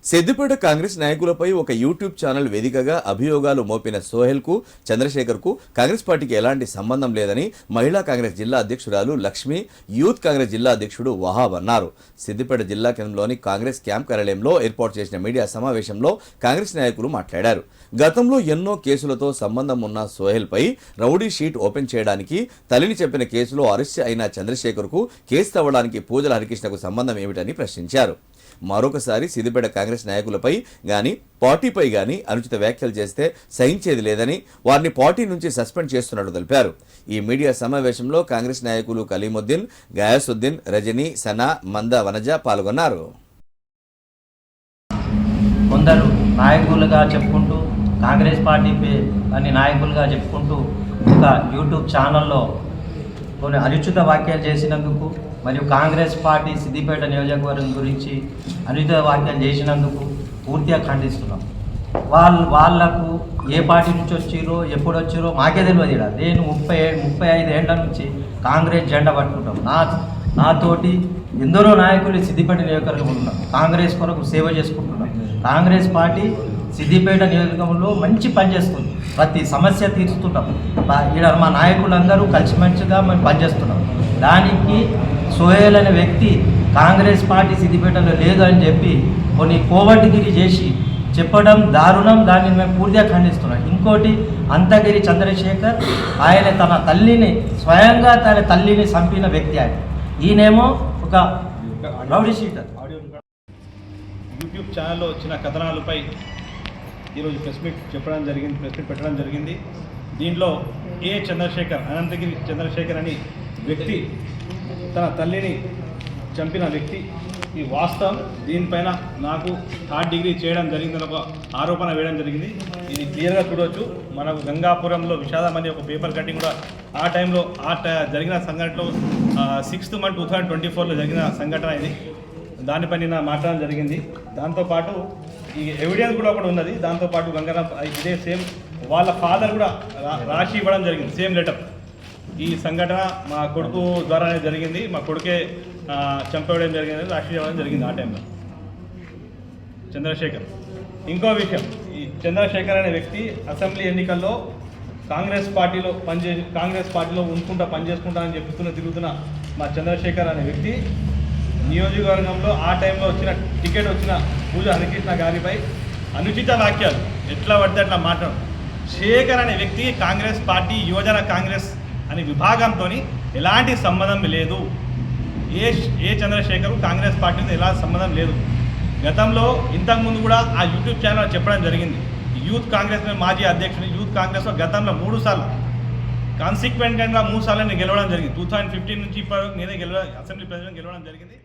సిద్దిపేట కాంగ్రెస్ నాయకులపై ఒక YouTube channel వేదికగా అభియోగాలు మోపిన సోహెల్కు చంద్రశేఖర్కు కాంగ్రెస్ పార్టీకి ఎలాంటి సంబంధం లేదని మహిళా కాంగ్రెస్ జిల్లా అధ్యక్షురాలు లక్ష్మి, యూత్ కాంగ్రెస్ జిల్లా అధ్యక్షుడు వహాబ్ అన్నారు. సిద్దిపేట జిల్లా కేంద్రంలోని కాంగ్రెస్ క్యాంప్ కార్యాలయంలో ఏర్పాటు చేసిన మీడియా సమావేశంలో కాంగ్రెస్ నాయకులు మాట్లాడారు. గతంలో ఎన్నో కేసులతో సంబంధం ఉన్న సోహెల్పై రౌడీ షీట్ ఓపెన్ చేయడానికి, తల్లిని చెప్పిన కేసులో అరెస్ట్ అయిన చంద్రశేఖర్కు కేసు తవ్వడానికి పూజల హరికృష్ణకు సంబంధం ఏమిటని ప్రశ్నించారు. మరొకసారి సిద్దిపేట కాంగ్రెస్ నాయకులపై గాని పార్టీపై గాని అనుచిత వ్యాఖ్యలు చేస్తే సహించేది లేదని వారిని పార్టీ నుంచి సస్పెండ్ చేస్తున్నట్టు తెలిపారు. ఈ మీడియా సమావేశంలో కాంగ్రెస్ నాయకులు కలీముద్దీన్, గయాసుద్దీన్, రజనీ, సనా, మంద వనజ పాల్గొన్నారు. కొందరు నాయకులుగా చెప్పుకుంటూ కాంగ్రెస్ పార్టీ అని నాయకులుగా చెప్పుకుంటూ ఒక యూట్యూబ్ ఛానల్లో కొన్ని అనుచిత వ్యాఖ్యలు చేసినందుకు మరియు కాంగ్రెస్ పార్టీ సిద్దిపేట నియోజకవర్గం గురించి అనుచిత వ్యాఖ్యలు చేసినందుకు పూర్తిగా ఖండిస్తున్నాం. వాళ్లకు ఏ పార్టీ నుంచి వచ్చిరో ఎప్పుడు వచ్చిరో మాకే తెలియదు. నేను 35 ఏళ్ల నుంచి కాంగ్రెస్ జెండా పట్టుకుంటాం. నాతోటి ఎందరో నాయకులు సిద్దిపేట నియోజకవర్గం ఉన్నాం. కాంగ్రెస్ కొరకు సేవ చేసుకుంటున్నాం. కాంగ్రెస్ పార్టీ సిద్దిపేట నియోజకవర్గంలో మంచి పని చేస్తుంది. ప్రతి సమస్య తీరుస్తున్నాం. ఇక్కడ మా నాయకులందరూ కలిసిమెలిసిగా మేము పనిచేస్తున్నాం. దానికి సోహెల్ అనే వ్యక్తి కాంగ్రెస్ పార్టీ సిద్దిపేటలో లేదు అని చెప్పి కొన్ని కోవటిగిరి చేసి చెప్పడం దారుణం. దాన్ని మేము పూర్తిగా ఖండిస్తున్నాం. ఇంకోటి, అంతగిరి చంద్రశేఖర్ ఆయన తన తల్లిని స్వయంగా తన తల్లిని చంపిన వ్యక్తి. ఆయన ఈయనేమో ఒక రౌడీ షీటర్. యూట్యూబ్ ఛానల్లో వచ్చిన కథనాలపై ఈరోజు ప్రెస్ మీట్ పెట్టడం జరిగింది. దీంట్లో చంద్రశేఖర్, అనంతగిరి చంద్రశేఖర్ అని వ్యక్తి తన తల్లిని చంపిన వ్యక్తి. ఈ వాస్తవం. దీనిపైన నాకు 3rd డిగ్రీ చేయడం జరిగిందని ఒక ఆరోపణ వేయడం జరిగింది. ఇది క్లియర్గా చూడవచ్చు. మనకు గంగాపురంలో విషాదం అనే ఒక పేపర్ కటింగ్ కూడా ఆ టైంలో జరిగిన సంఘటనలో 6th month 2024లో జరిగిన సంఘటన ఇది. దానిపై నిన్న మాట్లాడడం జరిగింది. దాంతోపాటు ఈ ఎవిడెన్స్ కూడా ఒకటి ఉన్నది. దాంతోపాటు గంగారాం ఇదే సేమ్ వాళ్ళ ఫాదర్ కూడా రాసి ఇవ్వడం జరిగింది, సేమ్ లెటర్. ఈ సంఘటన మా కొడుకు ద్వారానే జరిగింది. మా కొడుకే చంపేయడం జరిగింది, రాసి ఇవ్వడం జరిగింది ఆ టైంలో. చంద్రశేఖర్. ఇంకో విషయం, ఈ చంద్రశేఖర్ అనే వ్యక్తి అసెంబ్లీ ఎన్నికల్లో కాంగ్రెస్ పార్టీలో ఉంచుకుంటా పనిచేసుకుంటా అని తిరుగుతున్న మా చంద్రశేఖర్ అనే వ్యక్తి నియోజకవర్గంలో ఆ టైంలో టికెట్ వచ్చిన పూజ హరికృష్ణ గారిపై అనుచిత వ్యాఖ్యలు ఎట్లా పడితే అట్లా మాట్లాడు. శేఖర్ అనే వ్యక్తి కాంగ్రెస్ పార్టీ యువజన కాంగ్రెస్ అనే విభాగంతో ఎలాంటి సంబంధం లేదు. చంద్రశేఖర్ కాంగ్రెస్ పార్టీతో ఎలాంటి సంబంధం లేదు. గతంలో ఇంతకుముందు కూడా ఆ యూట్యూబ్ ఛానల్ చెప్పడం జరిగింది. యూత్ కాంగ్రెస్ మాజీ అధ్యక్షుడు, యూత్ కాంగ్రెస్లో గతంలో 3 సార్లు కాన్సిక్వెంట్గా 3 సార్లు నేను గెలవడం జరిగింది. 2015 నుంచి ఇప్పుడు నేనే అసెంబ్లీ ప్రెసిడెంట్ గెలవడం జరిగింది.